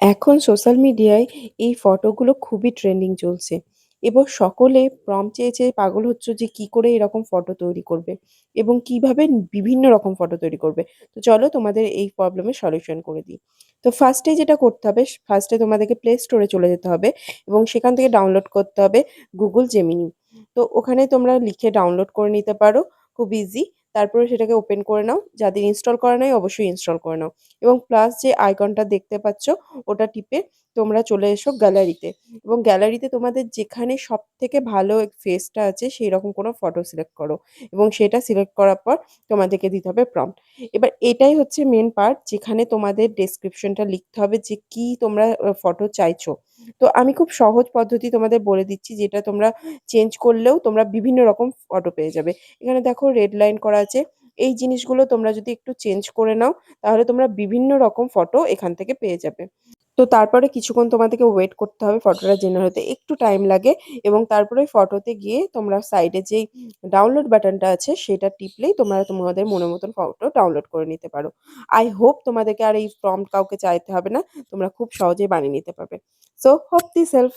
এখন সোশ্যাল মিডিয়ায় এই ফটোগুলো খুবই ট্রেন্ডিং চলছে এবং সকলে প্রম্পট চেয়ে, চেয়ে পাগল হচ্ছে যে কি করে এরকম ফটো তৈরি করবে এবং কিভাবে বিভিন্ন রকম ফটো তৈরি করবে। তো চলো তোমাদের এই প্রবলেমের সলিউশন করে দিই। তো ফার্স্টে যেটা করতে হবে, ফার্স্টে তোমাদেরকে প্লে স্টোরে চলে যেতে হবে এবং সেখান থেকে ডাউনলোড করতে হবে গুগল জেমিনি। তো ওখানে তোমরা লিখে ডাউনলোড করে নিতে পারো, খুব ইজি। তারপরে সেটাকে ওপেন করে নাও, যাদের ইনস্টল করা নাই অবশ্যই ইনস্টল করে নাও এবং প্লাস যে আইকনটা দেখতে পাচ্ছ ওটা টিপে তোমরা চলে এসো গ্যালারিতে এবং গ্যালারিতে তোমাদের যেখানে সবথেকে ভালো ফেসটা আছে সেই রকম কোনো ফটো সিলেক্ট করো এবং সেটা সিলেক্ট করার পর তোমাদেরকে দিতে হবে প্রম্পট। এবার এটাই হচ্ছে মেন পার্ট যেখানে তোমাদের ডেসক্রিপশনটা লিখতে হবে যে কি তোমরা ফটো চাইছো। তো আমি খুব সহজ পদ্ধতি তোমাদের বলে দিচ্ছি, যেটা তোমরা চেঞ্জ করলেও তোমরা বিভিন্ন রকম ফটো পেয়ে যাবে। এখানে দেখো রেড লাইন করা আছে। এই জিনিসগুলো তোমরা যদি একটু চেঞ্জ করে নাও তাহলে তোমরা বিভিন্ন রকম ফটো এখান থেকে পেয়ে যাবে। তো তারপরে কিছুক্ষণ তোমাদেরকে ওয়েট করতে হবে ফটোটা জেনারেট হতে, একটু টাইম লাগে এবং তারপরে ফটোতে গিয়ে তোমরা সাইডে যেই ডাউনলোড বাটনটা আছে সেটা টিপলেই তোমরা তোমাদের মনের মতন ফটো ডাউনলোড করে নিতে পারো। আই হোপ তোমাদেরকে আর এই প্রম্পট কাউকে চাইতে হবে না, তোমরা খুব সহজেই বানিয়ে নিতে পারবে। So hope this help.